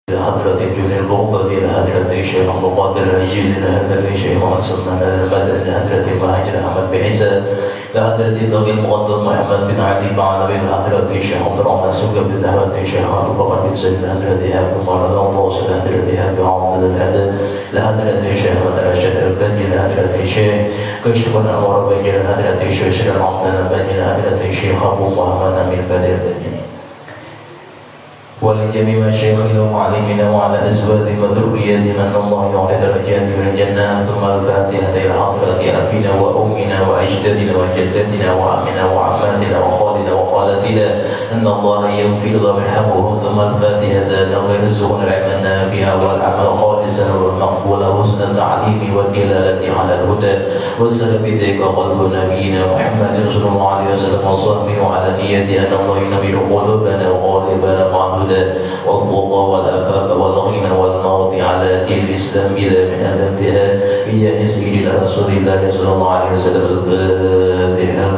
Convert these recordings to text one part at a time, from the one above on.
حضرة ابن المقبل إلى حضرة الشيخ المقدر الرجيل إلى حضرة الشيخ سلمان البدر إلى حضرة المهاجر أحمد بن عيسى إلى حضرة الضوء المقدم محمد بن علي بعلوي إلى حضرة الشيخ عبد الرحمن سوق إلى حضرة الشيخ أبو بكر بن زيد إلى حضرة إيهاب بن مراد الغوث إلى حضرة إيهاب بن عمر الهدى إلى حضرة الشيخ مدرجة البدر إلى حضرة الشيخ كشف الأنوار بن إلى حضرة الشيخ سلام عبد البدر إلى حضرة الشيخ أبو محمد أمين بدر ولجميع مشايخنا ومعلمنا وعلى أزواجهم وذرياتهم أن الله يعلي درجاتهم من الجنة ثم الفاتحة إلى حضرة أبينا وأمنا وأجدادنا وجداتنا وعمنا وعماتنا وخالنا وخالاتنا أن الله يغفر لهم ويرحمهم ثم الفاتحة لهم يرزقنا العلم النافع والعمل خالصا والمقبول وحسن التعليم والدلالة على الهدى وسلم بذلك قلب نبينا محمد صلى الله عليه وسلم وصحبه وعلى نيته أن الله ينبر قلوبنا وقالبنا مع الهدى والقضى والأفاق والغنى والموت على دين الإسلام إلى من أدبتها إياه سيدنا رسول الله صلى الله عليه وسلم الفاتحة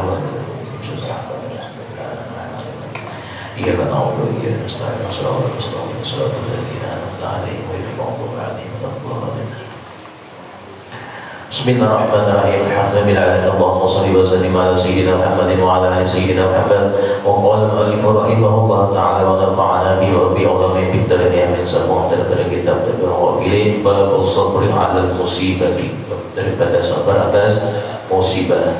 إياك نعبد وإياك نستعين صراط المستقيم صراط الذين أنعمت عليهم غير المغضوب عليهم ولا الضالين بسم الله الرحمن الرحيم الحمد لله اللهم صل وسلم على سيدنا محمد وعلى ال سيدنا محمد وقال المؤلف رحمه الله تعالى ونفعنا به وبعلمه في الدارين من سبع daripada kitab Tafsir bab sabr ala musibah daripada sabar atas musibah.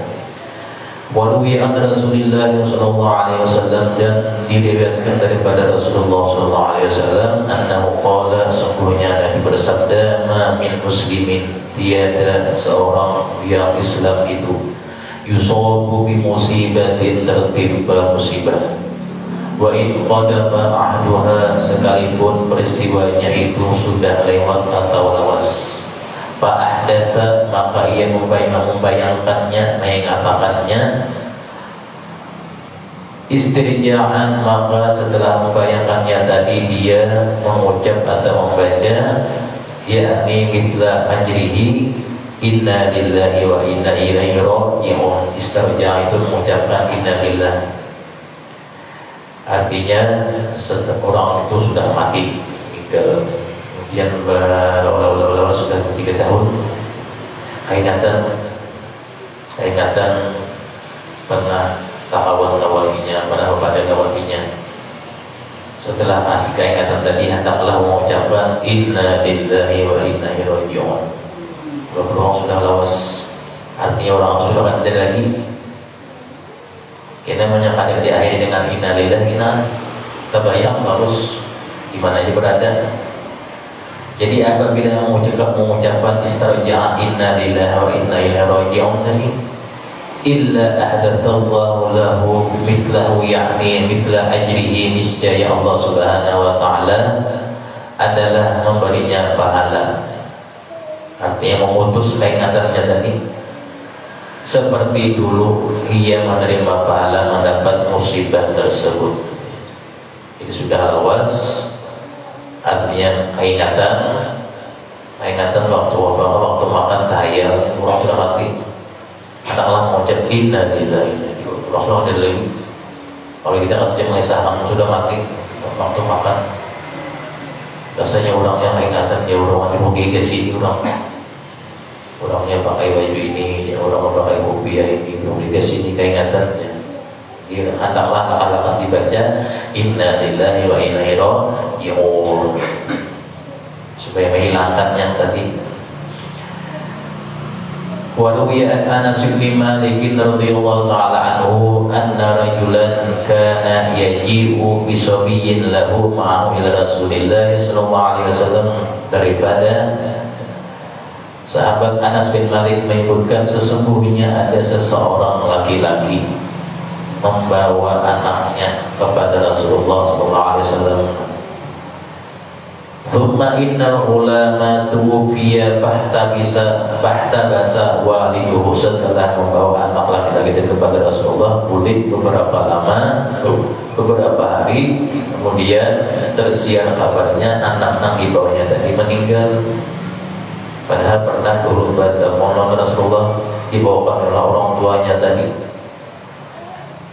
Waluwi an Rasulullah sallallahu alaihi wasallam dan diriwayatkan daripada Rasulullah sallallahu alaihi wasallam annahu qala sesungguhnya Nabi bersabda ma min muslimin tiada seorang yang Islam itu yusabu bi musibatin tertimpa musibah wa in qadama ahduha sekalipun peristiwanya itu sudah lewat atau lawas fa'ahdatha maka ia membayangkannya mengatakannya istirja'an maka setelah membayangkannya tadi dia mengucap atau membaca yakni mithla ajrihi inna lillahi wa inna ilaihi raji'un. Istirja' itu mengucapkan inna lillahi artinya orang itu sudah mati kemudian berlalu sudah 3 tahun keingatan pernah tawalinya pernah pada tawalinya. Setelah masih keingatan tadi hendaklah mengucapkan inna lillahi wa inna ilaihi raji'un. Kalau orang sudah lawas artinya orang sudah akan tidak lagi kita menyangka diakhiri dengan inna lillahi inna terbayang harus di mana aja berada. Jadi apabila mengucapkan istirja' inna lillahi wa inna ilaihi raji'un tadi illa ahdatsallahu lahu mithlahu yakni mithla ajrihi niscaya Allah subhanahu wa ta'ala adalah memberinya pahala. Artinya memutus keingatannya tadi seperti dulu ia menerima pahala mendapat musibah tersebut. Itu sudah lawas artinya keingatan waktu makan tahiyat orang sudah mati hendaklah mengucap inna lillahi Rasulullah lillahi. Kalau kita nggak mengisahkan sudah mati waktu makan rasanya orang yang keingatan dia orang yang pergi ke sini orangnya pakai baju ini orang pakai kopiah ini pergi ke sini keingatannya dia hendaklah lekas dibaca inna lillahi wa inna ilaihi raji'un supaya menghilangkan yang tadi. Waluwi an Anas bin Malik radhiyallahu ta'ala anhu anna rajulan kana yaji'u bi sabiyyin lahu ma'ahu ila Rasulillah sallallahu alaihi wasallam. Daripada sahabat Anas bin Malik menyebutkan sesungguhnya ada seseorang laki-laki membawa anaknya kepada Rasulullah sallallahu alaihi wasallam. Thumma inna ulama tuwfiya bahtabasa waliduhu. Setelah membawa anak laki-laki kepada Rasulullah pulih beberapa hari kemudian tersiar kabarnya anak yang dibawanya tadi meninggal. Padahal pernah turun pada Rasulullah dibawakan oleh orang tuanya tadi.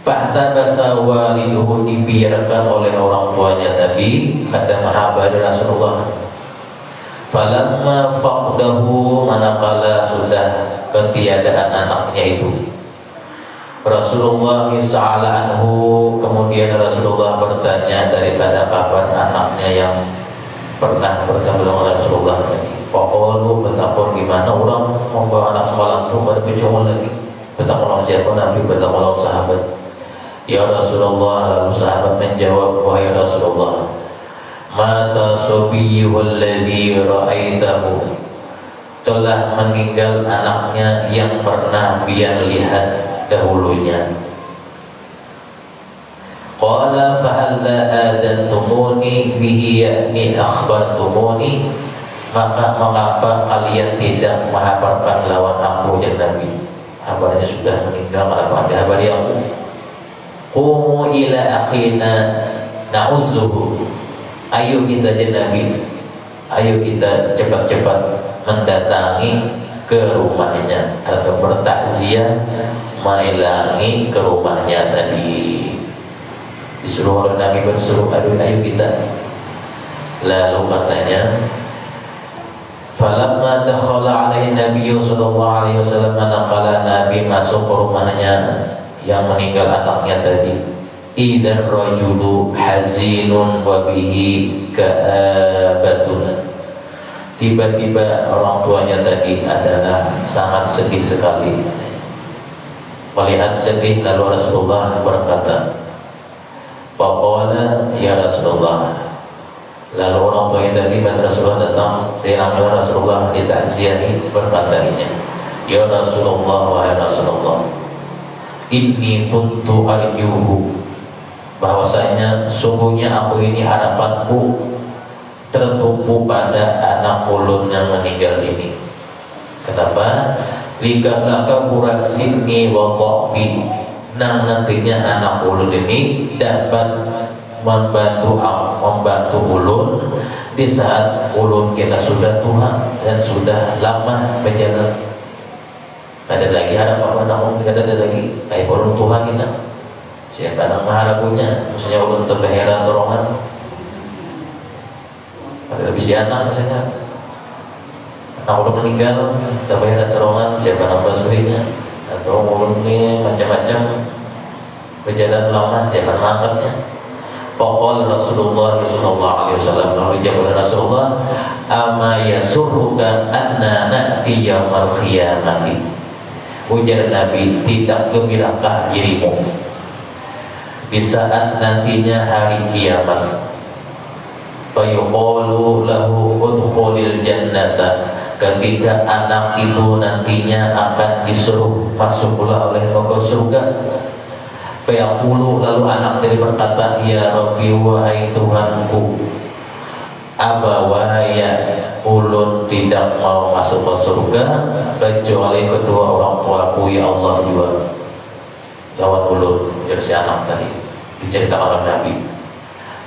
Fahtabasa waliduhu, dibiarkan oleh orang tuanya Nabi, kata sahabat Rasulullah. Falamma faqdahu, manakala sudah ketiadaan anaknya itu, Rasulullah sa'ala anhu, kemudian Rasulullah bertanya daripada kabar anaknya yang pernah bertemu dengan Rasulullah tadi. Pokoknya betapa gimana orang membawa anak semalam itu pada kejauhan lagi. Betapa orang siapa Nabi, betapa orang sahabat. Ya Rasulullah, lalu sahabat menjawab, wahai Rasulullah, mata sobiyuhul ladzi ra'aitahu, telah meninggal anaknya yang pernah dia lihat dahulunya. Qala fahalla adantumuni bihi, yakni akhbartumuni, maka mengapa kalian tidak mengabarkan lawan aku dan Nabi? Kabarnya sudah meninggal, kenapa ada habari aku? Qumu ila akhina na'uzzuhu, ayo kita jadi Nabi, ayo kita cepat-cepat mendatangi ke rumahnya atau bertakziah, mailangi ke rumahnya tadi. Disuruh oleh Nabi, bersuruh, ayo kita. Lalu katanya, falamma dakhala alaihi nabiyyu sallallahu alaihi wasallam, manakala Nabi masuk ke rumahnya yang meninggal anaknya tadi, idzar rajulu hazinun wa bihi ka'abatun, tiba-tiba orang tuanya tadi adalah sangat sedih sekali. Melihat sedih, lalu Rasulullah berkata, faqala ya Rasulullah, lalu orang tuanya tadi dan Rasulullah datang, diambil Rasulullah ditakziahi, berkatanya, ya Rasulullah, wahai Rasulullah, inni kuntu arjuhu, bahwasanya sungguhnya aku ini harapanku tertumpu pada anak ulun yang meninggal ini. Kenapa? Likalaka burasinni wa dha'fi, nantinya anak ulun ini dapat membantu ulun di saat ulun kita sudah tua dan sudah lama berjalan. Ada lagi harapan anak, tidak ada lagi. Kayak ulun tua kita, siapa anak maharagunya, maksudnya ulun terbahera sorongan. Ada lebih si anak misalnya, anak ulun meninggal, terbahera sorongan, siapa anak basuhinya, atau ulun ini macam-macam berjalan lama, siapa angkatnya. Pokoknya Rasulullah SAW, lalu jawab Rasulullah, ama yasurruka anna na'ti yawmal qiyamati, ujar Nabi, tidak gembirankah dirimu di saat nantinya hari kiamat, fayuqalu lahu udkhulil jannata, ketika anak itu nantinya akan disuruh masuklah oleh ke surga. Fayaqulu, lalu anak tadi berkata, ya Rabbi, wahai Tuhanku, abawaya, ulun tidak mau masuk ke surga kecuali kedua orang tuaku, ya Allah, juga lawan ulun. Jadi si anak tadi diceritakan oleh Nabi.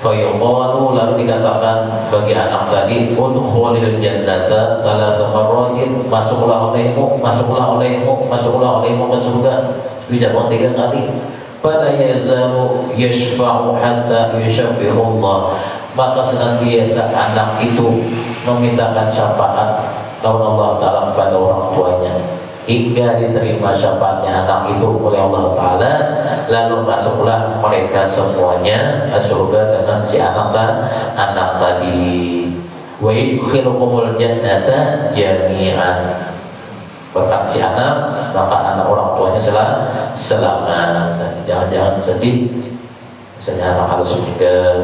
Fayuqalu, lalu dikatakan bagi anak tadi, udkhulil jannata thalatha marratin, masuklah olehmu, masuklah olehmu, masuklah olehmu ke surga. Dijawab 3 kali. Fala yazalu yashfa'u hatta yushabbihu Allah, maka senantiasa anak itu memintakan syafaat lawan Allah Ta'ala kepada orang tuanya hingga diterima syafaatnya anak itu oleh Allah Ta'ala. Lalu masuklah mereka semuanya ke surga dengan si anak tadi. Wa yudkhilukumul jannata jami'an, berkat si anak, maka anak orang tuanya selamat. Jangan-jangan sedih, misalnya anak harus meninggal.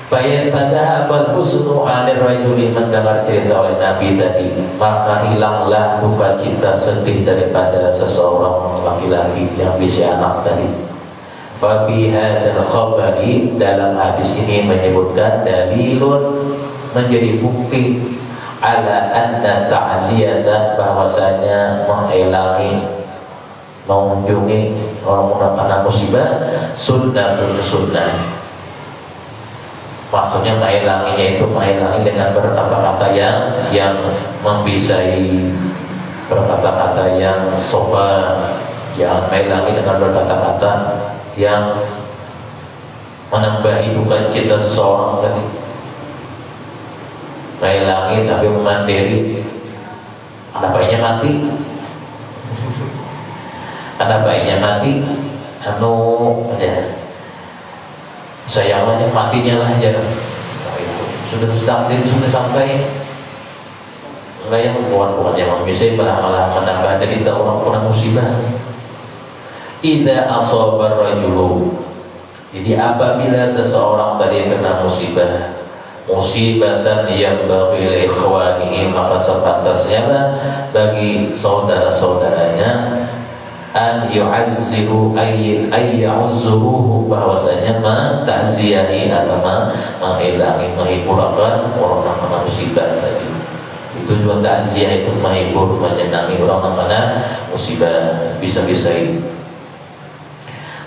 Bayan pada abal husnu alir rajuli, mendengar cerita oleh Nabi tadi, maka hilanglah duka cita sedih daripada seseorang laki-laki yang bisa anak tadi. Fabi hadzal khabari, dalam hadis ini menyebutkan dalilun, menjadi bukti ala anna ta'ziyata, bahwasanya mengelangi, mengunjungi orang kena musibah, sunnah. Maksudnya mengelanginya itu mengelangi dengan berkata-kata yang membisai, berkata-kata yang sopan, Jangan main lagi dengan berkata-kata yang menambahi duka cita seseorang tadi. Main lagi tapi memandiri. Ada baiknya mati. Ada baiknya mati. Sayangnya matinya lah aja. Sudah takdir sudah sampai. Enggak yang bukan yang bisa malah menambah derita orang musibah. Idza asabar rajulu. Jadi apabila seseorang tadi kena musibatan yang bagi li ikhwanihi, maka sepantasnya bagi saudara-saudaranya an yu'azziru ayya'uzzuruhu, bahwasanya ta'ziyahi atau menghilangi, menghiburakan orang yang kena musibah tadi. Tujuan ta'ziyah itu menghibur, menyenangi orang yang kena musibah, bisa-bisa ini.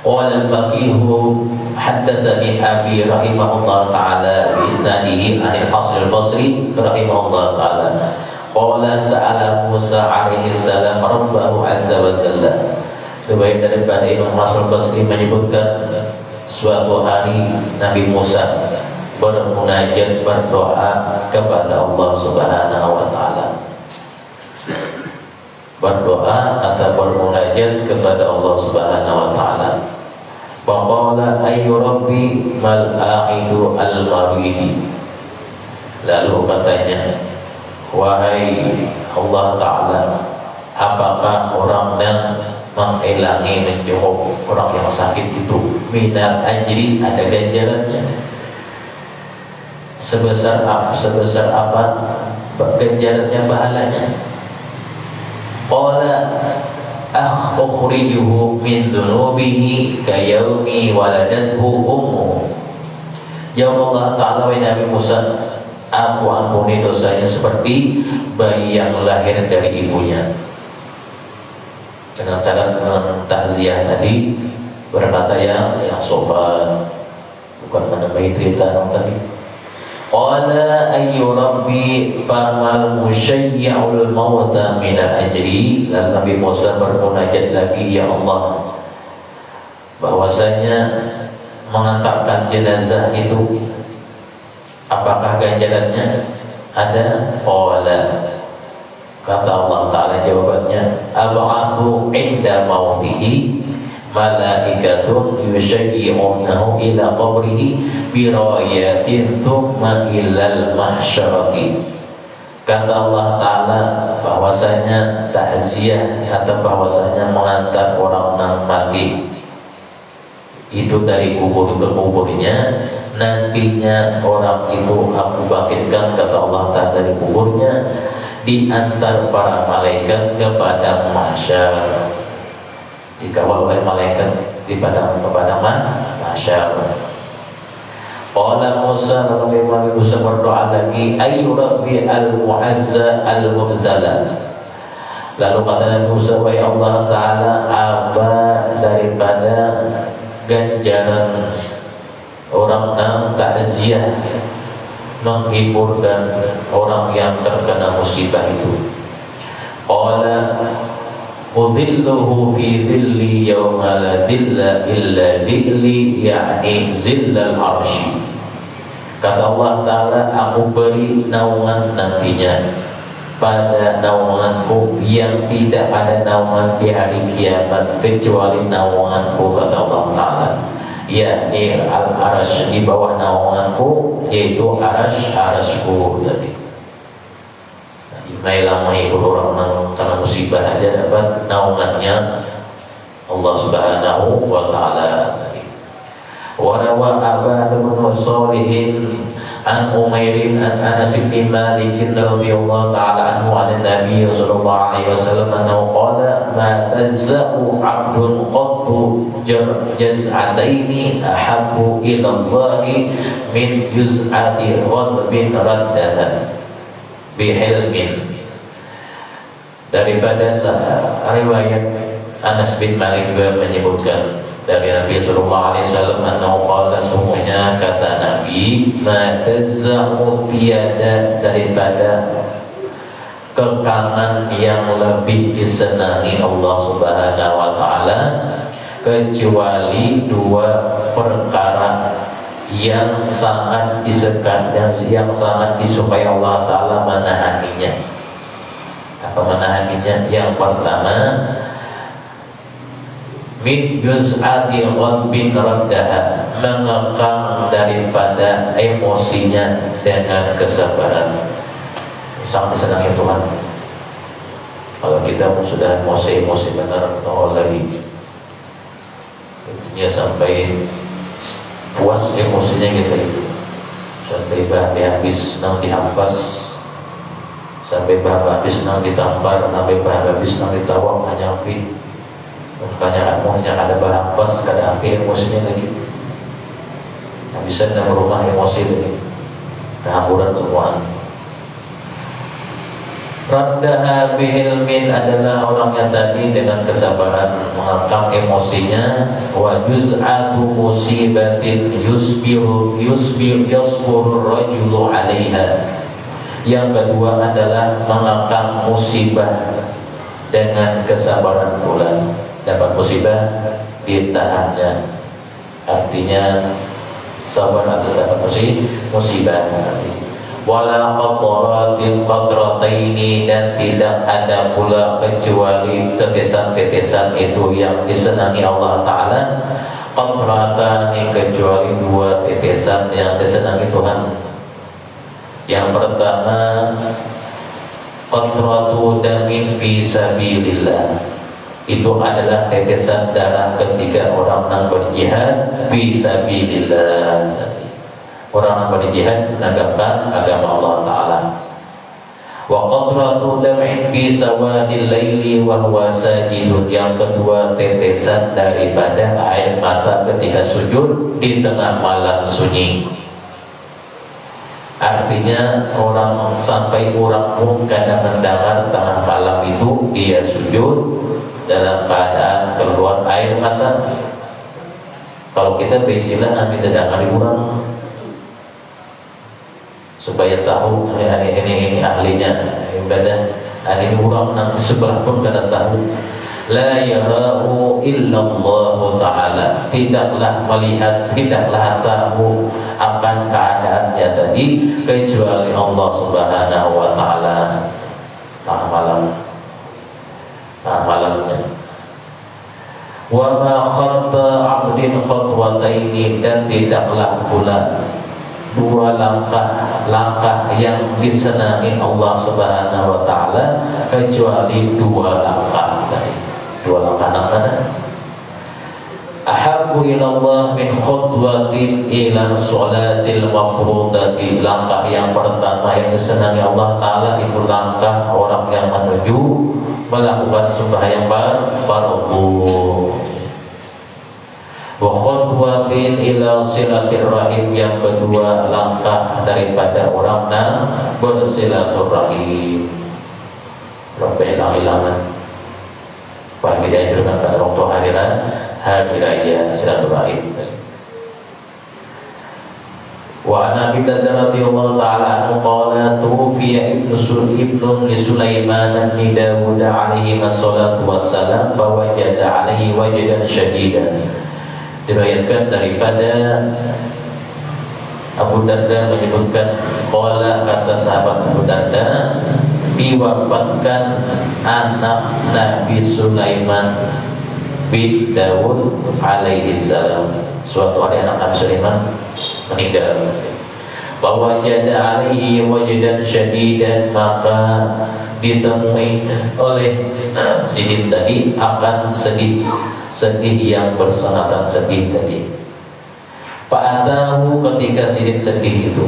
Qala al-faqihu haddatsani Abi rahimahullah ta'ala bi isnadihi 'an al-Hasan al-Basri rahimahullah ta'ala qala sa'ala Musa alaihi salam rabbahu azza wa jalla. Riwayat daripada Imam Hasan al-Basri menyebutkan suatu hari Nabi Musa bermunajat, berdoa kepada Allah Subhanahu wa taala. Berdoa atau bermunajat kepada Allah Subhanahu wa taala. Faqala ayyu rabbi mal a'idu al-maridi. Lalu katanya, wahai Allah taala, apakah orang yang menghilangi, menjenguk orang yang sakit itu minal ajri, ada ganjarannya? Sebesar apa ganjarannya, pahalanya? Qala akhrijuhu min dhunubihi kayaumi waladathu ummu. Jawab Allah Ta'ala, wahai Nabi Musa, aku ampuni dosanya seperti bayi yang lahir dari ibunya. Dengan syarat takziah tadi, berkata yang sopan, bukan menambahi cerita yang tadi. Qala ayyu rabbi famal musyayyi'ul mauta minal ajri. Lalu Nabi Musa bermunajat lagi, ya Allah, bahwasanya mengantarkan jenazah itu apakah ganjarannya? Ada. Qala, kata Allah Ta'ala jawabannya, ab'athu inda mautihi malaikatun yushayyi'unahu ila qabrihi birayatin thumma ilal mahsyarati. Kata Allah Ta'ala bahwasanya takziah atau bahwasanya mengantar orang yang mati itu dari kubur ke kuburnya, nantinya orang itu aku bangkitkan, kata Allah Ta'ala, dari kuburnya, diantar para malaikat kepada mahsyar, dikawal oleh malaikat di padang mahsyar. Qala Musa, Nabi Musa berdoa lagi, ayyu rabbi al-mu'azza al-mubtala. Lalu kata Nabi Musa, wahai Allah Ta'ala, apa daripada ganjaran orang yang takziah, menghibur dan orang yang terkena musibah itu? Qala udhilluhu fi dhilli yawma la dhilla illa dhilli, yakni zillal arsy. Kata Allah Ta'ala, aku beri naungan nantinya pada naunganku yang tidak ada naungan di hari kiamat kecuali naunganku, kata Allah Ta'ala, yakni al-arsy, di bawah naunganku, yaitu arsy-arsy-ku tadi. Mailah menghibur orang yang kena musibah aja dapat naungannya Allah Subhanahu wa Ta'ala. Wa rawa Abu Salihin an Umairin an Anas bin Malik radhiyallahu ta'ala anhu an Nabi sallallahu alaihi wasallam annahu qala ma tajza'u 'abdun qattu jaz'ataini ahabbu ila Allah min juz'ati ghadbin raddaha bihilmin. Daripada riwayat Anas bin Malik juga menyebutkan dari Nabi sallallahu alaihi wasallam annahu qala, sesungguhnya kata Nabi, ma tazzamu tiada daripada kekangan yang lebih disenangi Allah Subhanahu wa taala kecuali dua perkara yang sangat disekat dan yang sangat disukai Allah taala menahaninya. Apa menahaninya? Yang pertama, min yus'ati qalbin raddaha, mengekang daripada emosinya dengan kesabaran. Sangat disenangi Tuhan. Kalau kita pun sudah emosi benar, tahu lagi intinya sampai puas emosinya kita itu, sampai bahagia habis nang dihampas, sampai bahagia habis nang ditampar, sampai bahagia habis nang ditawak hanya api. Makanya amunya ada bahampas, kada api emosinya lagi. Habisan dalam rumah emosi lagi, kehamburan semua. Raddaha bihilmin adalah orangnya tadi dengan kesabaran mengekang emosinya. Wa juz'atu musibatin yusbiru rajulu 'alaiha. Yang kedua adalah mengekang musibah dengan kesabaran pula. Dapat musibah ditahannya, artinya sabar atas dapat musibah. Wala qatrataini, dan tidak ada pula kecuali tetesan-tetesan itu yang disenangi Allah Ta'ala. Qatratani, kecuali dua tetesan yang disenangi Tuhan. Yang pertama, qatratu damin fi sabilillah, itu adalah tetesan darah ketika orang yang berjihad fi sabilillah. Orang yang berjihad menegakkan agama Allah Ta'ala. Wa qatratu dam'in fi sawadil laili wa huwa sajidun, yang kedua tetesan daripada air mata ketika sujud di tengah malam sunyi. Artinya orang sampai orang pun kadang mendengar tengah malam itu dia sujud dalam keadaan keluar air mata. Kalau kita beristilah ambil dari orang supaya tahu ini ahlinya ibadah, ini orang yang sebelah pun kada tahu. La yara'u illallah ta'ala, tidaklah melihat, tidaklah tahu akan keadaannya tadi kecuali Allah Subhanahu wa ta'ala. Malamnya. Wa ma khatta 'abdin khatwataini, dan tidaklah pula dua langkah yang disenangi Allah Subhanahu wa ta'ala kecuali dua langkah tadi. Dua langkah mana? Ahabbu ilallah min khutwatin ila sholatil mafrudati, langkah yang pertama yang disenangi Allah Ta'ala itu langkah orang yang menuju melakukan sembahyang fardu. Wa khutwatin ila silatir rahim, yang kedua langkah daripada orang yang bersilaturahim. Rabbana ilaman Pak Hidayah dengan kata orang tua hadiraya silaturahim. Wa ana bi radhiyallahu ta'ala anhu qala tufiya ibnu li Sulaiman bin Dawud alaihi wassalatu wassalam fa wajada alaihi wajdan syadidan. Diriwayatkan daripada Abu Darda menyebutkan, qala, kata sahabat Abu Darda, diwafatkan anak Nabi Sulaiman bin Dawud alaihi salam. Suatu hari anak Nabi Sulaiman meninggal. Bahwa jada alaihi wajdan syadidan, maka ditemui oleh sidin tadi akan sedih yang bersenatan sedih tadi. Fa'atahu, ketika sidin sedih itu,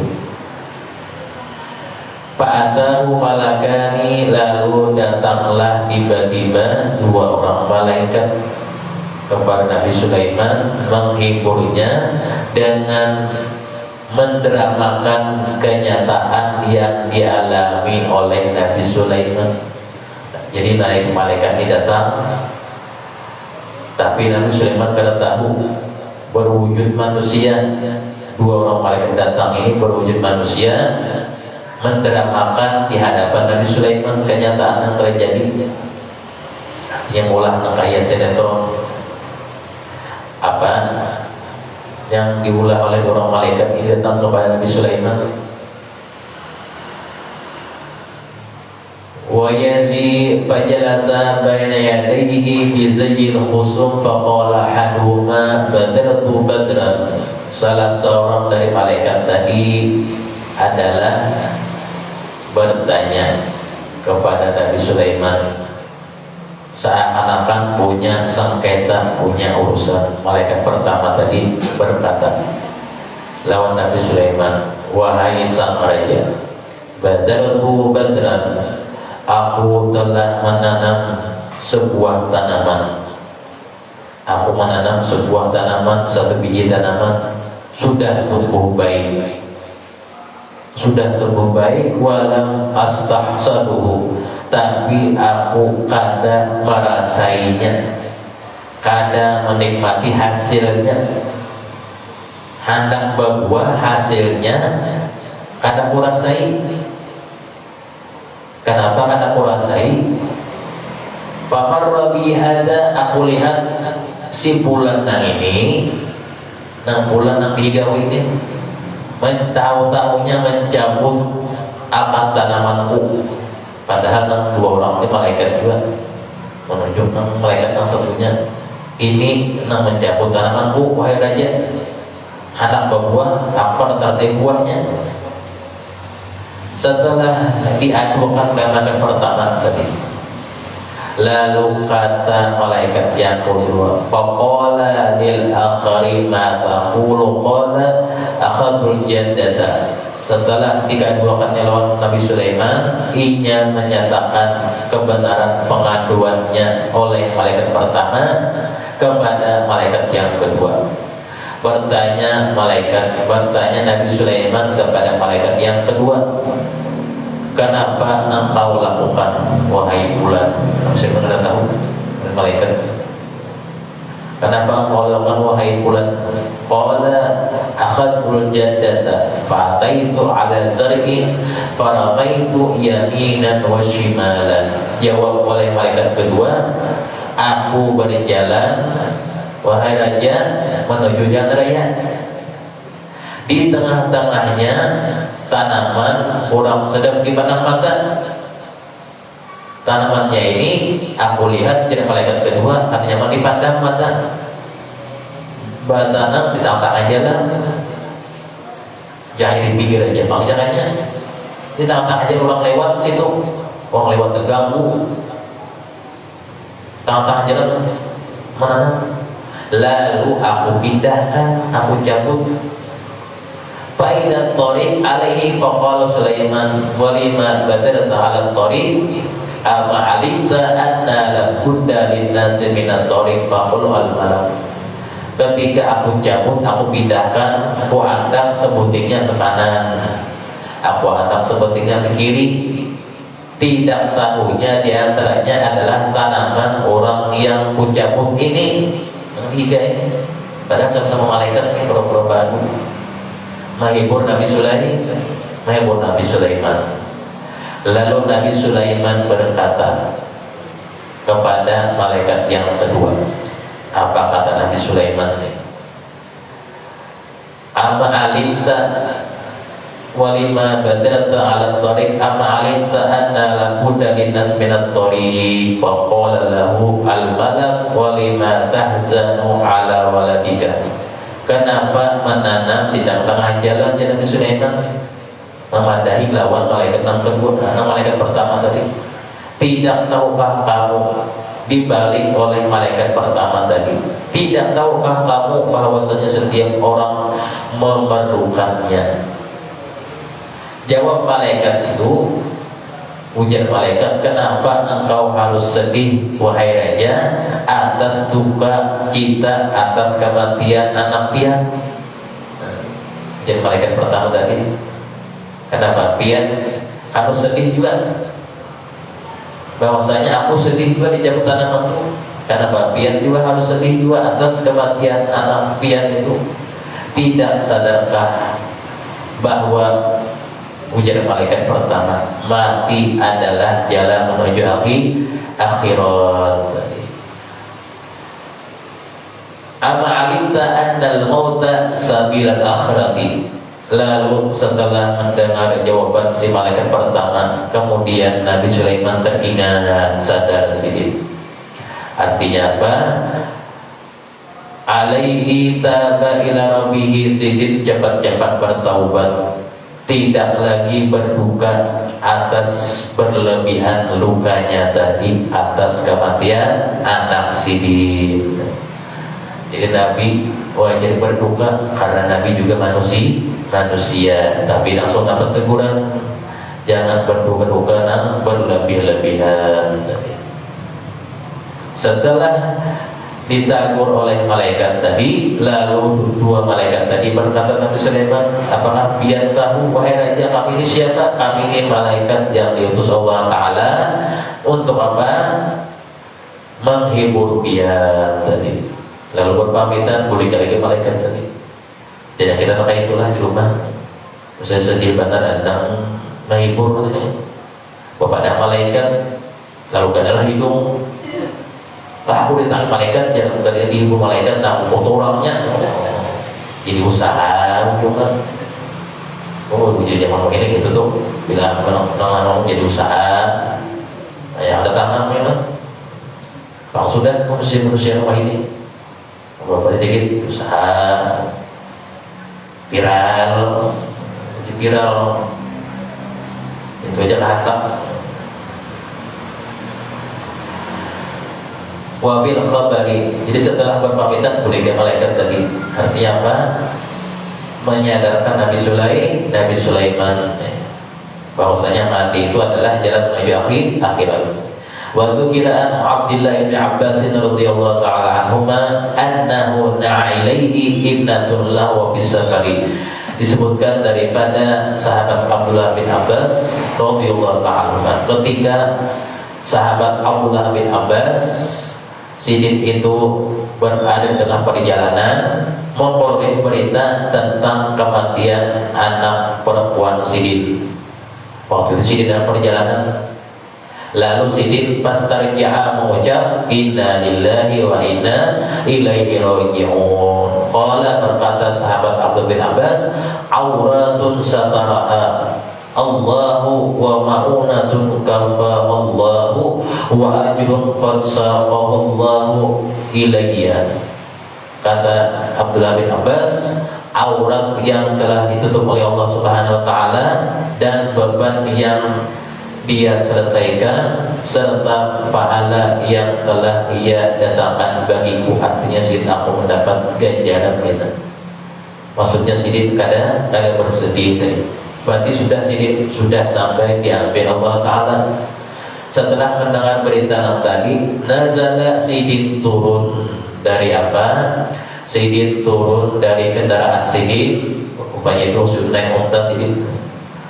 fa'atahu malakani, lalu datanglah tiba-tiba dua orang malaikat kepada Nabi Sulaiman menghiburnya dengan mendramakan kenyataan yang dialami oleh Nabi Sulaiman. Jadi malaikat ini datang, tapi Nabi Sulaiman kada tahu berwujud manusia. Dua orang malaikat datang ini berwujud manusia, mendramakan di hadapan Nabi Sulaiman kenyataan yang terjadi, yang ulah kayak sinetron apa yang diulah oleh orang malaikat ini datang kepada Nabi Sulaiman. Wa yazi fajalasa baina yadayhi bi zajil khusum faqala ahaduhuma badratu badran. Salah seorang dari malaikat tadi adalah bertanya kepada Nabi Sulaiman, seakan-akan punya sengketa, punya urusan. Malaikat pertama tadi berkata lawan Nabi Sulaiman, wahai sang raja, badarhu badran, aku telah menanam sebuah tanaman. Aku menanam sebuah tanaman, satu biji tanaman sudah tumbuh baik, walam astahsaduhu, tapi aku kada merasainya, kada menikmati hasilnya. Hendak berbuah hasilnya kada kurasai. Kenapa kada kurasai? Famarra bi hada, aku lihat si bulan nang ini, nang bulan nang hijau ini tahu-tahunya mencabut akar tanamanku. Padahal nang dua orang ini malaikat juga menunjuk nang malaikat yang satunya ini nang mencabut tanamanku, wahai raja, hendak berbuah, apa tersai buahnya. Setelah diajukan dengan pertama tadi, lalu kata malaikat yang kedua, faqala lil akhari ma taqulu, qala akhadul jaddata. Setelah dikaduakannya lawan Nabi Sulaiman, ia menyatakan kebenaran pengaduannya oleh malaikat pertama kepada malaikat yang kedua. Bertanya Nabi Sulaiman kepada malaikat yang kedua, kenapa engkau lakukan wahai bulan? Saya pernah tahu malaikat, kenapa engkau lakukan wahai bulan? Qala akhadul jaddata fa'ataitu ala zar'in faramaitu yaminan wa shimalan. Jawab oleh malaikat kedua, aku berjalan wahai raja menuju jalan raya. Di tengah-tengahnya tanaman kurang sedap dipandang mata. Tanamannya ini aku lihat jadi malaikat kedua katanya dipandang mata. Batanang di tengah-tengah jalan, jangan di pinggir aja bang, jangannya di tengah-tengah jalan. Orang lewat situ, orang lewat terganggu. Tengah-tengah jalan mana? Lalu aku pindahkan, aku cabut. Faidat tariq alaihi faqala Sulaiman walima badarta ala tariq ama alimta anna labudda linnasi minat tariq faqulu al-malam. Ketika aku cabut, aku pindahkan, aku angkat sebutingnya ke kanan, aku angkat sebutingnya ke kiri. Tidak tahunya diantaranya adalah tanaman orang yang kucabut ini. Tiga ini padahal sama-sama malaikat ini pura-pura baru menghibur Nabi Sulaiman. Lalu Nabi Sulaiman berkata kepada malaikat yang kedua, apa kata Nabi Sulaiman? Ama alimta walima badarta ala tariq ama alimta anna labudda linnas minat tariq faqala lahu al-malak walima tahzanu ala waladika. Kenapa menanam di tengah jalan ya Nabi Sulaiman? Memadahi lawan malaikat yang kedua, karena malaikat pertama tadi. Tidak tahukah kamu dibalik oleh malaikat pertama tadi? Tidak tahukah kamu bahwasanya setiap orang memerlukannya? Jawab malaikat itu, ujar malaikat, kenapa engkau harus sedih wahai raja atas duka cita, atas kematian anak pian? Ujar malaikat pertama tadi, kenapa pian harus sedih juga? Bahwasanya aku sedih juga dicabut anakku. Kenapa pian juga harus sedih juga atas kematian anak pian itu? Tidak sadarkah bahwa Ujar malaikat pertama, mati adalah jalan menuju akhirat. Ama alimta annal mauta sabilal akhirati. Lalu setelah mendengar jawaban si malaikat pertama, kemudian Nabi Sulaiman teringat, sadar sedikit. Artinya apa? Alaihi taba ila rabbihi, sidin cepat-cepat bertaubat, tidak lagi berduka atas berlebihan lukanya tadi, atas kematian anak sidin. Jadi Nabi wajar berduka karena Nabi juga manusia, tapi langsung dapat teguran, jangan berduka-duka berlebih-lebihan. Setelah ditegur oleh malaikat tadi, lalu dua malaikat tadi berkata Nabi Sulaiman, apakah biar tahu wahai raja, kami ini siapa? Kami ini malaikat yang diutus Allah Ta'ala untuk apa? Menghibur biar tadi. Lalu berpamitan, boleh lagi malaikat tadi. Jadi kita pakai itulah di rumah. Saya sedih benar datang menghibur bapak dan malaikat, lalu gadalah hidung. Aku ditanya malaikat, jangan dari ibu malaikat tahu foto orangnya. Jadi usaha juga. Oh, jadi zaman ini gitu tuh. Bila menang jadi usaha, ya ada tangan memang. Kalau sudah manusia rumah ini, beberapa sedikit usaha viral, itu aja kata. Wabil khabari. Jadi setelah berpamitan boleh ke malaikat tadi. Artinya apa? Menyadarkan Nabi Sulaiman bahwasanya mati itu adalah jalan menuju akhirat. Wa dzukira Abdullah bin Abbas radhiyallahu ta'ala anhuma annahu na'a ilaihi ibnatun lahu fi safari. Disebutkan daripada sahabat Abdullah bin Abbas radhiyallahu ta'ala anhuma, ketika sahabat Abdullah bin Abbas Sidin itu berada tengah perjalanan, memperoleh berita tentang kematian anak perempuan Sidin. Waktu itu Sidin dalam perjalanan, lalu Sidin pas tarja'a mengucap inna lillahi wa inna ilaihi raji'un. Qala, berkata sahabat Abdullah bin Abbas, auratun sataraha Allahu wa ma'unatun kafa Allahu wa ajrun qad saqahu Allahu ilayya. Kata Abdullah bin Abbas, aurat yang telah ditutup oleh Allah Subhanahu wa taala dan beban yang dia selesaikan serta pahala yang telah ia datangkan bagiku. Artinya Sidin aku mendapat ganjaran kita. Maksudnya Sidin kadang bersedih tadi. Berarti Sidin sudah sampai diambil Allah Ta'ala. Setelah mendengar berita tadi, nazala Sidin turun dari apa? Sidin turun dari kendaraan Sidin. Rupanya itu sudah naik unta Sidin.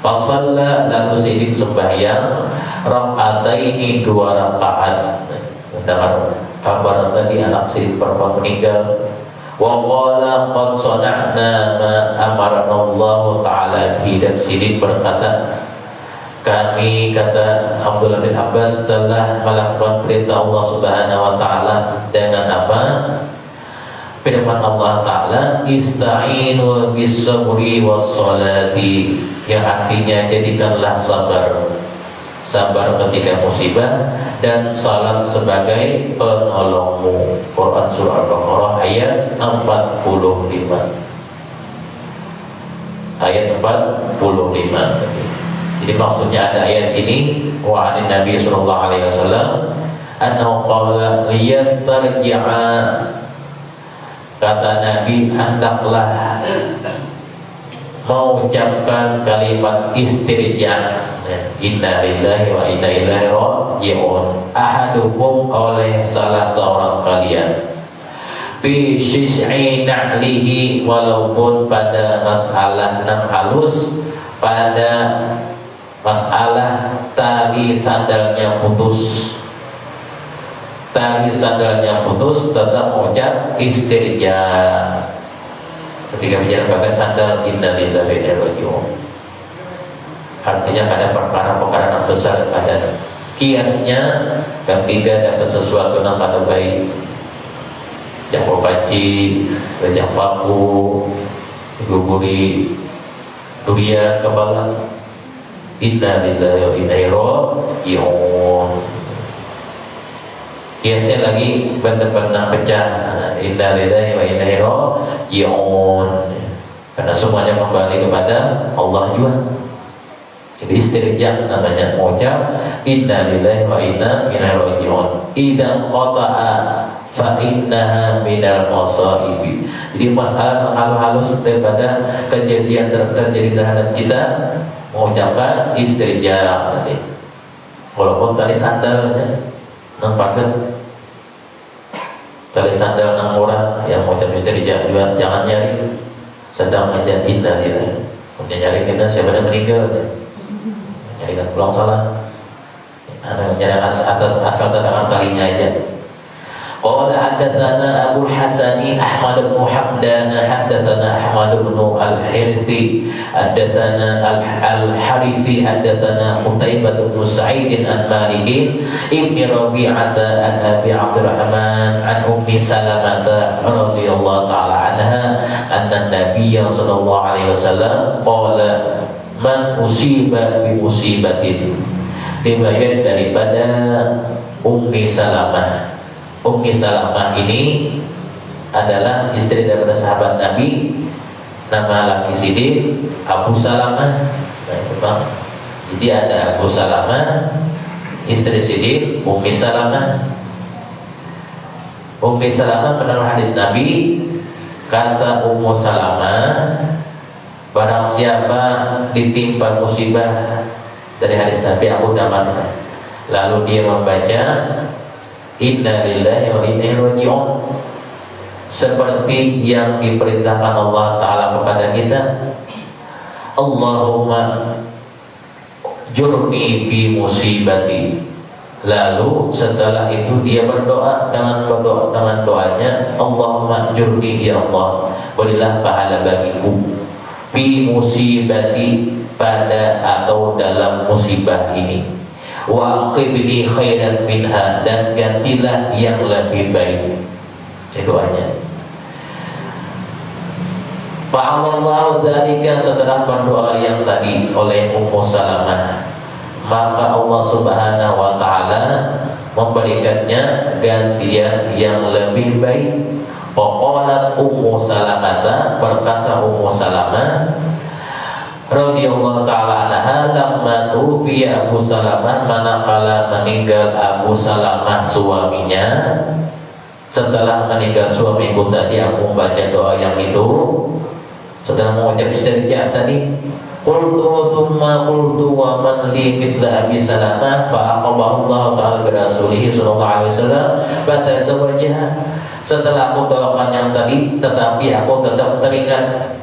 Fasalla, lalu Sidin sembahyang raka'ataini, 2 rakaat. Mendengar kabar tadi anak Sidin perempuan meninggal. Wa qala qad sana'na ma amarana Allah Ta'ala bihi, dan Sidin berkata, kami, kata Abdullah bin Abbas, telah melakukan perintah Allah Subhanahu wa taala dengan apa? Firman Allah Ta'ala, ista'inu bis-sabri was-salati, yang artinya jadikanlah sabar ketika musibah dan salat sebagai penolongmu. Quran surah Al-Baqarah ayat 45. Ayat 45. Jadi maksudnya ada ayat ini, wa an Nabi sallallahu alaihi wasallam annahu qala liyastarji'a, kata Nabi hendaklah mengucapkan kalimat istirja, inna lillahi wa inna ilaihi raji'un, ahadukum, oleh salah seorang kalian, fi syis'i na'lihi, walaupun pada masalah nang halus, pada masalah tali sandalnya putus, tetap mengucap istirja ketika bicara bahkan sandal, inna lillahi wa inna ilaihi raji'un. artinya ada perkara-perkara yang besar ada. Kiasnya ketika ada sesuatu yang kada baik, yang paci, yang paku, guguri durian kepala. Inna lillahi wa inna ilaihi raji'un. Kiasnya lagi benar-benar pecah. Inna lillahi wa inna ilaihi raji'un. Karena semuanya kembali kepada Allah juga. Jadi istirja namanya mengucap inna lillahi wa inna ilaihi raji'un. Idza qata'a fa innaha minal masaibi. Jadi masalah halus daripada kejadian terjadi terhadap kita mengucapkan istirja tadi. Walaupun tali sandalnya nampakkan tali sandal nang murah yang mengucap istirja juga jangan nyari sedang aja inna lillahi. Punya nyari kita siapa yang meninggal nyari kan pulang salah. Ada nyari asal tentang talinya aja. Qala haddatsana Abu Hasani Ahmad bin Hamdan haddatsana Ahmad bin Al-Hirthi haddatsana Al-Harithi haddatsana Qutaibah bin Sa'id an Malik ibn Rabi'ah an Abi Abdurrahman an Ummi Salamah radhiyallahu ta'ala anha anna Nabiy sallallahu alaihi wasallam qala man usiba bi musibatin. Riwayat daripada Ummi Salamah. Ummi Salamah ini adalah istri daripada sahabat Nabi, nama laki sini Abu Salamah. Nah, itu Bang. Jadi ada Abu Salamah, istri sini Ummi Salamah. Ummi Salamah penerang hadis Nabi, kata Ummu Salamah, barang siapa ditimpa musibah dari hadis Nabi Abu Daman, lalu dia membaca inna lillahi wa inna ilaihi raji'un seperti yang diperintahkan Allah Ta'ala kepada kita, Allahumma jurni fi musibati. Lalu setelah itu dia berdoa dengan doanya Allahumma jurni, ya Allah berilah pahala bagiku fi musibati, pada atau dalam musibah ini, wa aqibni khairan minha, dan gantilah yang lebih baik. Itu doanya. Fa'amallahu dzalika, setelah berdoa yang tadi oleh Ummu Salamah, maka Allah Subhanahu wa taala memberikannya gantian yang lebih baik. Faqalat Ummu Salamah, berkata Ummu Salamah radhiyallahu ta'ala anha, lamma tufiya Abu Salamah, manakala meninggal Abu Salamah suaminya. Setelah meninggal suamiku tadi, aku membaca doa yang itu. Setelah mengucap istirja tadi, qultu thumma qultu wa man li mithla Abi Salamah fa aqabahu Allah ta'ala bi rasulih sallallahu alaihi wasallam fatazawwajha. Setelah aku doakan yang tadi, tetapi aku tetap teringat.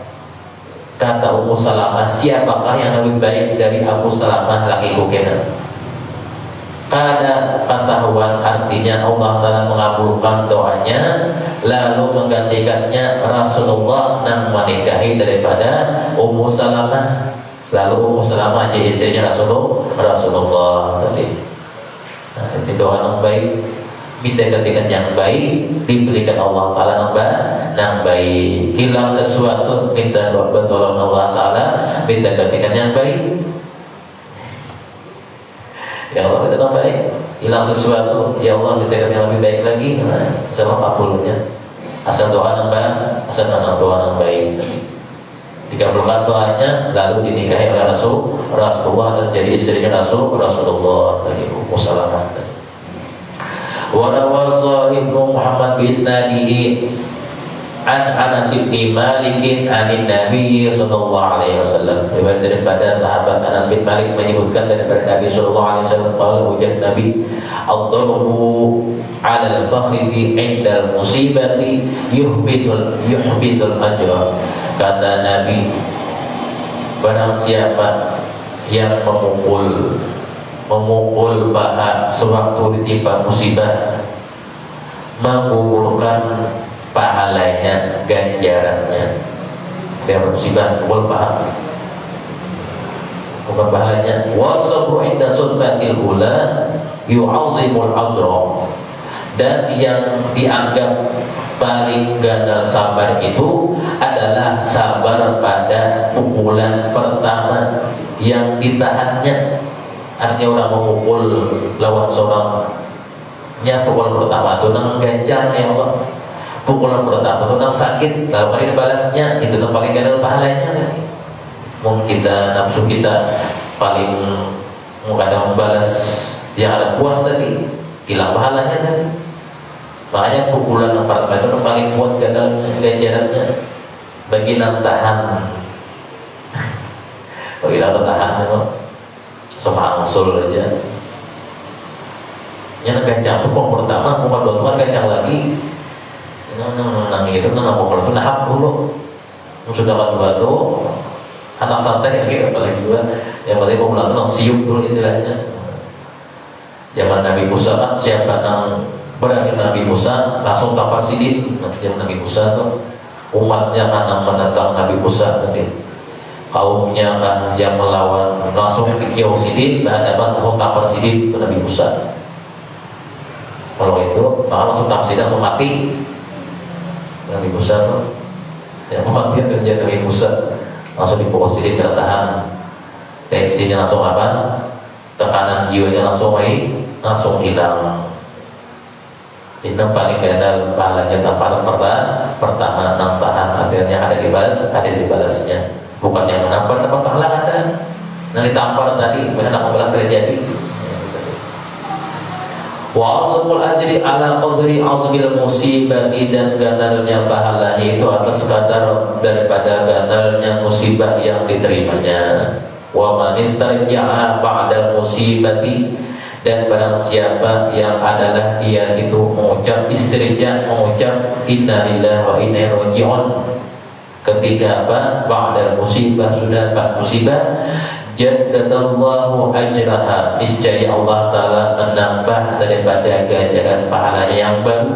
Kata Ummu Salamah, siapakah yang lebih baik dari Abu Salamah lakiku kena? Kada ketahuan, artinya Allah telah mengabulkan doanya, lalu menggantikannya Rasulullah dan menikahi daripada Ummu Salamah. Lalu Ummu Salamah jadi istrinya Rasulullah tadi. Nah, ini doa yang baik, minta gantikan yang baik, diberikan Allah Ta'ala yang baik. Hilang sesuatu, minta pertolongan Allah Ta'ala, minta gantikan yang baik. Ya Allah, minta yang baik. Hilang sesuatu, ya Allah, minta gantikan yang lebih baik lagi. Nah, sama kabulnya. Asal doa yang baik, asal doa yang baik. Dikabulkan doanya, lalu dinikahi oleh Rasulullah dan jadi istrinya Rasulullah tadi, Ummu Salamah tadi. Wa rawasa Ibnu Muhammad bi isnadihi an Anas bin Malik an Nabi sallallahu alaihi wasallam. Riwayat daripada sahabat Anas bin Malik menyebutkan daripada Nabi sallallahu alaihi wasallam, qala wajad Nabi ad-darbu 'ala al-fakhri 'inda al-musibati yuhbitul ajra. Kata Nabi, barang siapa yang memukul paha sewaktu ditimpa musibah, menggugurkan pahalanya, ganjarannya. Dia musibah, mukul paha, bukan pahalanya. Wasabru inda sunnatil ula yu'azimul adra. Dan yang dianggap paling gagal sabar itu adalah sabar pada pukulan pertama yang ditahannya. Artinya orang memukul lawan seorangnya, pukulan pertama itu nang ganjar ya Allah. Pukulan pertama itu nang sakit, kalau hari dibalasnya itu nang paling gagal pahalanya. Mungkin kita nafsu kita paling kadang membalas yang ada puas tadi, hilang pahalanya tadi. Makanya pukulan yang pertama itu yang paling kuat ganjarannya bagi yang tahan. Bagi yang tahan memang sama angsul aja. Yang gancang pukul pertama, pukul kedua gancang lagi. Nang itu nang pukul itu nahap dulu. Sudah batu anak santai yang kita apalagi juga. Yang penting pukulan itu nang siup dulu istilahnya. Zaman Nabi Musa kan siapa nang berani Nabi Musa langsung tampar sidin. Yang Nabi Musa tuh umatnya kan menentang Nabi Musa nanti kaumnya kan yang melawan langsung kiau sidin dan dapat langsung tampar sidin ke Nabi Musa. Kalau itu maka langsung tampar sidin langsung mati Nabi Musa tuh yang mati kerja Nabi Musa langsung dipukul sidin kena tahan. Tensinya langsung apa? Tekanan jiwanya langsung hilang. Ini paling gagal pahalanya tamparan pertama nang tahan, akhirnya ada dibalasnya. Bukan yang menampar dapat pahala ada. Nah ditampar tadi benar 16 kali jadi. Wa azmul ajri ala qadri azmil musibati, dan gagalnya pahalanya itu atas kadar daripada gagalnya musibah yang diterimanya. Wa man istarja'a ba'dal musibati, dan barang siapa yang adalah dia itu mengucap istirja, mengucap innalillahi wa inna ilaihi raji'un ketika apa? Ba'dal musibah, sudah dapat musibah, jaddadallahu ajraha, niscaya Allah Ta'ala menambah daripada ganjaran pahalanya yang baru.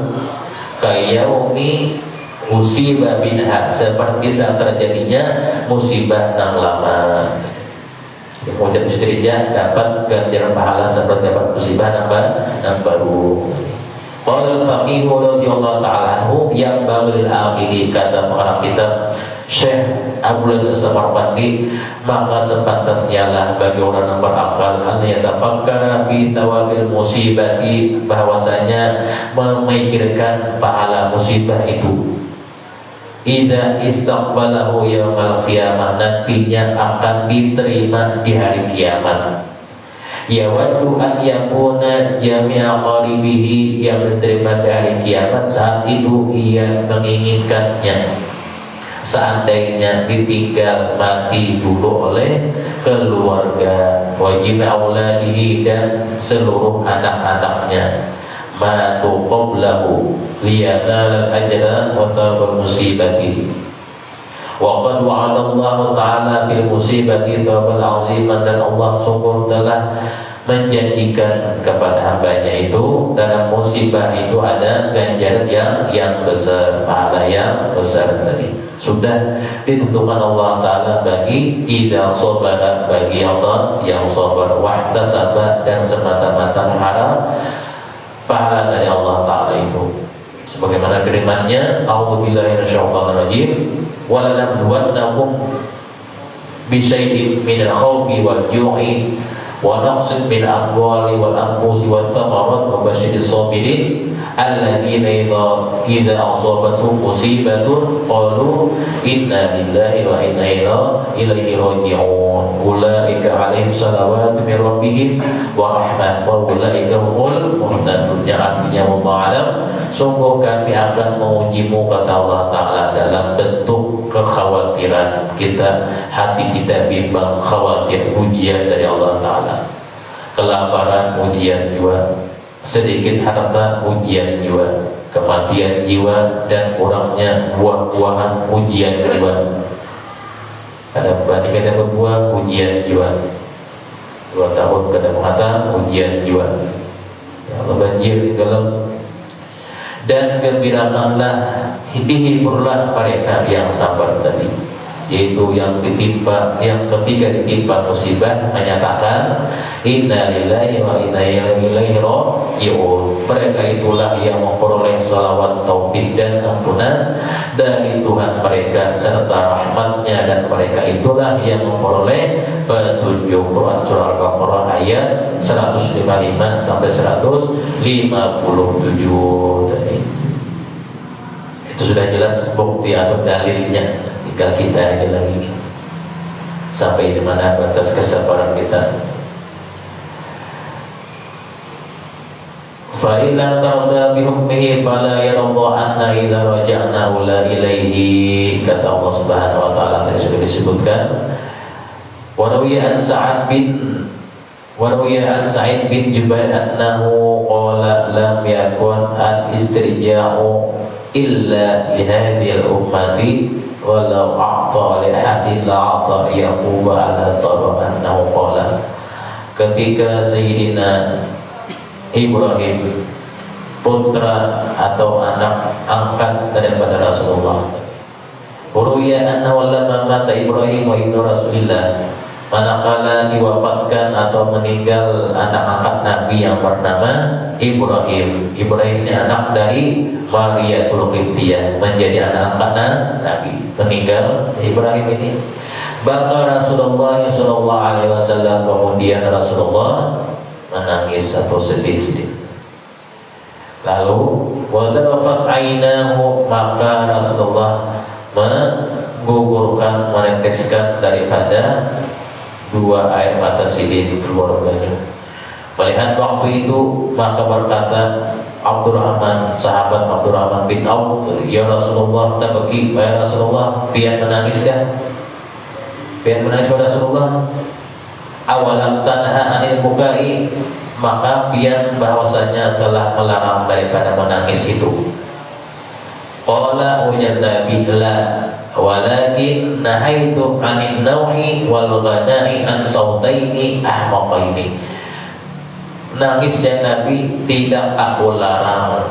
Kayaumi musibah binha, seperti saat terjadinya musibah yang lama. Mengucap istirja dapat ganjaran pahala seperti dapat musibah yang baru. Qala al-faqih radhiyallahu ta'ala anhu yang baghil akhiri, kata pengarang kitab Syekh Abdul Aziz Samarqandi, maka sepantasnya lah bagi orang yang berakal an yatafakkara fi tawabil musibati, bahwasanya memikirkan pahala musibah itu. Idza istaqbalahu yaumal qiyamah, nantinya akan diterima di hari kiamat. Ya wadu an yakuna jami'a qaribihi, yang diterima di hari kiamat saat itu ia menginginkannya seandainya ditinggal mati dulu oleh keluarga, wajib auladihi, dan seluruh anak-anaknya, matu qablahu liyanal ajra wa thawabul musibati. Wa qad wa'ada Allah Ta'ala bil musibati thawabal 'aziman, dan Allah sungguh telah menjanjikan kepada hambanya itu dalam musibah itu ada ganjaran yang besar, pahala yang besar tadi. Sudah ditentukan Allah Ta'ala bagi idza sabara, bagi yang sabar, wahtasaba, dan semata-mata mengharap pahala dari Allah Ta'ala itu. Sebagaimana firman-Nya, a'udzubillahi minasyaitonir rajim, wa lanabluwannakum bisyai'in minal khawfi wal ju'i wa naqsin min amwali wal anfusi wath thamarat wa basyiris sabirin alladzina idza asabatuhum musibatun qalu inna lillahi wa inna ilaihi raji'un ulaika 'alaihim salawatu min rabbihim wa rahmah wa ulaika humul muhtadun. Yang artinya Allah, sungguh kami akan mengujimu, kata Allah Ta'ala, dalam bentuk kekhawatiran kita, hati kita bimbang, khawatir ujian dari Allah Ta'ala, kelaparan ujian jiwa, sedikit harta ujian jiwa, kematian jiwa, dan kurangnya buah-buahan ujian jiwa. Ada bandingkan berbuah ujian jiwa, 2 tahun kada mengatakan ujian jiwa, ya Allah banjir dalam. Dan gembirakanlah, hiburlah mereka yang sabar tadi. yaitu yang ketiga ditimpa musibah, menyatakan inna lillahi wa inna ilaihi raji'un. Mereka itulah yang memperoleh salawat, taufik dan ampunan dari Tuhan mereka serta rahmatnya, dan mereka itulah yang memperoleh petunjuk. Quran surah Al-Baqarah ayat 155 sampai 157 tadi. Itu sudah jelas bukti atau dalilnya. Tinggal kita aja lagi sampai di mana batas kesabaran kita. Fa illa tarda bi hukmihi fala yarda anna idza raja'na ula ilaihi. Kata Allah Subhanahu wa taala, tadi sudah disebutkan. Wa rawiya an Sa'id bin Jubair annahu qala lam yakun al-istirja'u illa li hadhihi al-ummati walau a'ta li ahadin la'ata Yaqub ala tara annahu qala. Ketika Sayyidina Ibrahim, putra atau anak angkat daripada Rasulullah, Uruya annahu lamma mata Ibrahim wa ibnu Rasulillah, manakala diwafatkan atau meninggal anak angkat Nabi yang bernama Ibrahim. Ibrahim ini anak dari Mariyatul Qibtiyah, menjadi anak angkat Nabi. Meninggal Ibrahim ini, maka Rasulullah sallallahu alaihi wasallam, kemudian Rasulullah menangis atau sedih. Lalu wadafat ainahu, maka Rasulullah menggugurkan, meneteskan daripada dua air mata sidin keluar banyak. Melihat waktu itu, maka berkata Abdurrahman, sahabat Abdurrahman bin Auf, ya Rasulullah, tabaki, ya Rasulullah, pian menangiskah? Pian menangis pada Rasulullah. Awalam tanha anil bukai, maka pian bahwasanya telah melarang daripada menangis itu. Qala ujan Nabi la walakin nahaitu anin nauhi wal ghadai an sautaini ahmaqaini. Nangisnya Nabi tidak aku larang,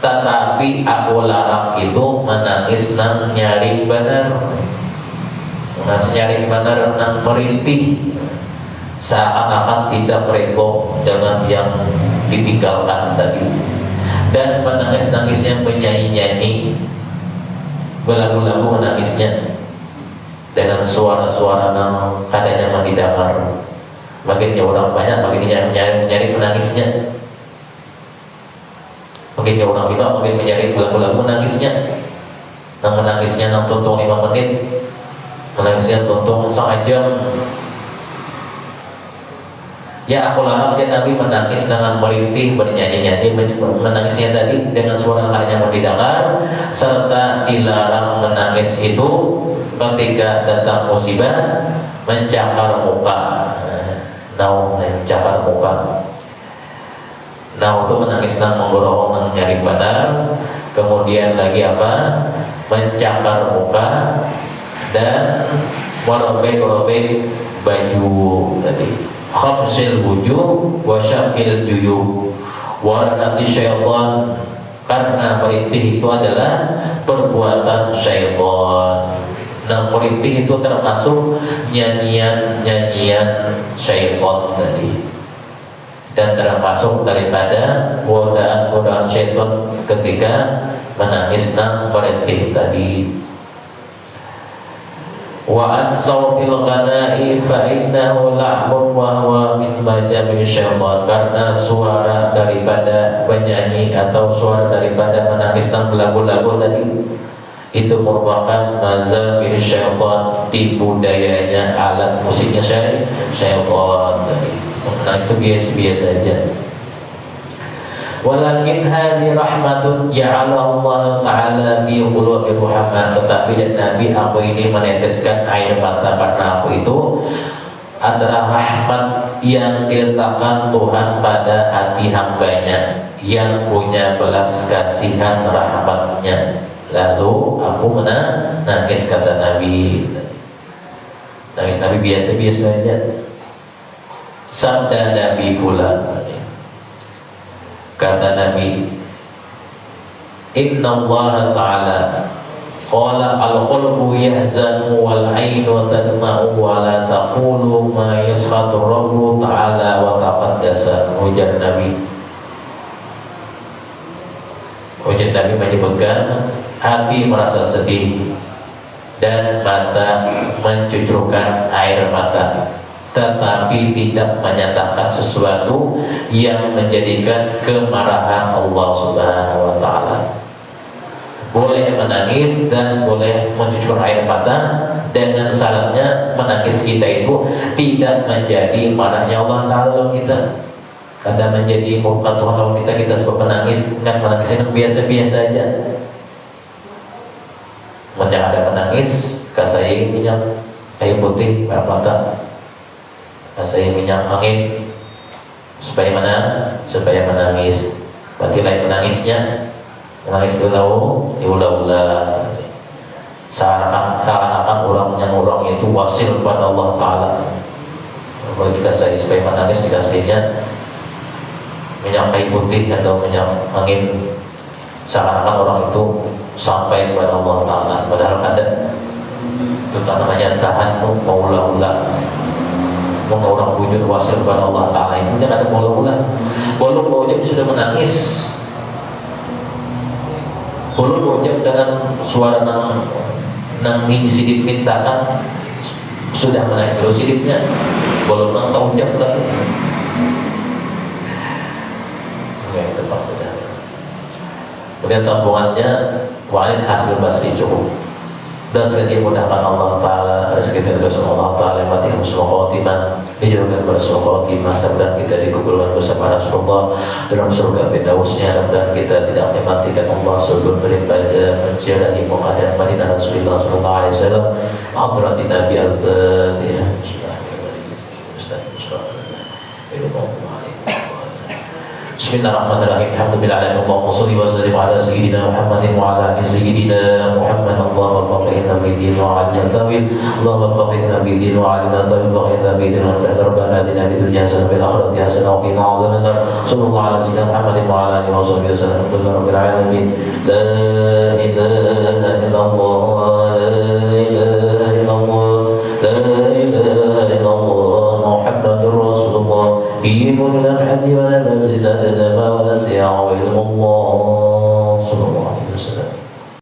tetapi aku larang itu menangis nang nyari benar. Nyari benar nang merintih, seakan-akan tidak rego dengan yang ditinggalkan tadi. Dan menangis-nangisnya penyanyi-nyanyi, belagu-lagu menangisnya dengan suara-suara yang kadang didengar. Makin orang banyak, makin nyari menangisnya. Makin orang itu makin mencari belagu-lagu menangisnya. Menangisnya 6 tuntung 5 menit, menangisnya tuntung 1 jam. Ya aku larang dia Nabi menangis dengan merintih, bernyanyi-nyanyi, menangisnya tadi dengan suara yang didengar, serta dilarang menangis itu ketika datang musibah, mencakar muka. Mencakar muka. Itu menangis dan menggorong, nyari benar. Kemudian lagi apa? Mencakar muka dan merobek-robek baju tadi. Khamsil wujuh wa syakil juyub waranati syaitan, karena merintih itu adalah perbuatan syaitan. Nah, merintih itu termasuk nyanyian syaitan tadi, dan termasuk daripada godaan syaitan ketika menangis dan merintih tadi. Wa an sawtil ghana'i fa innahu la'mun wa huwa min majami syaitan, karena suara daripada penyanyi atau suara daripada menangis dan belagu-lagu tadi itu merupakan mazamir syaitan, tipu dayanya alat musiknya syaitan tadi. Menangis itu biasa-biasa saja. Walakin hadhi rahmatun ja'ala Allah Ta'ala bi qulubi Muhammad, tetapi dan Nabi aku ini meneteskan air mata karena aku itu adalah rahmat yang diletakkan Tuhan pada hati hambanya yang punya belas kasihan rahmatnya. Lalu aku menangis, kata Nabi. Nangis Nabi biasa-biasa saja. Sabda Nabi pula, kata Nabi, Inna Allah Ta'ala Qala al-qalbu yahzanu wal 'ainu tadma'u wa la taqulu ma yaskhatu Rabbu ta'ala wa taqaddasa. Ujar Nabi menyebutkan hati merasa sedih dan mata mencucurkan air mata, tetapi tidak menyatakan sesuatu yang menjadikan kemarahan Allah Subhanahu wa ta'ala. Boleh menangis dan boleh mencucurkan air mata, dengan syaratnya menangis kita itu tidak menjadi marahnya Allah Ta'ala kita. Kadang menjadi murka Tuhan Allah kita sebab menangis, kan menangis itu biasa-biasa aja. Banyak ada menangis, kasih minyak air putih air mata, kasih minyak angin, supaya mana? Supaya menangis. Berarti lain menangisnya, menangis diulang-ulang. Seakan-akan orang itu wasil kepada Allah Ta'ala. Kalau dikasih supaya menangis, dikasihnya minyak kayu putih atau minyak angin, seakan-akan orang itu sampai kepada Allah Ta'ala. Padahal ada itu namanya tahan mau ulang-ulang. Orang wujud wasil kepada Allah Ta'ala itu jangan ada ulang-ulang. Belum berucap sudah menangis, belum berucap dengan suara nang sidip mintakan sudah menangis terus sidipnya, belum nang ucap lagi. Kemudian sambungannya wa'alin hasil basri cukup. Dan rezeki mudahkan Allah Ta'ala, rezeki dari Allah Ta'ala, mati husnul khotimah, dijauhkan bersuh khotimah, dan kita dikumpulkan bersama Rasulullah dalam surga Firdausnya, dan kita tidak mematikan Allah sebelum daripada menziarahi Muhammad Madinah Rasulullah sallallahu alaihi wasallam. Hadrati Nabi al-Fatihah. Bismillahirrahmanirrahim. Alhamdulillahirabbil alamin. Allahumma shalli wa sallim ala sayyidina Muhammadin wa ala ali sayyidina Muhammad. Allahumma faqihna bid-din wa 'allimna tawil. Allahumma faqihna bid-din wa 'allimna tawil. Faqihna bid-din wa rabbana atina fid dunya hasanah wa fil akhirati hasanah wa qina adzabannar. Sallallahu ala sayyidina Muhammadin wa ala alihi wa sahbihi wasallam. Rabbil alamin. La ilaha illallah, la ilaha illallah, la ilaha illallah, Muhammadur Rasulullah. Fi mulkil hamdi wa la zilata ma wasi'a ilmu Allah.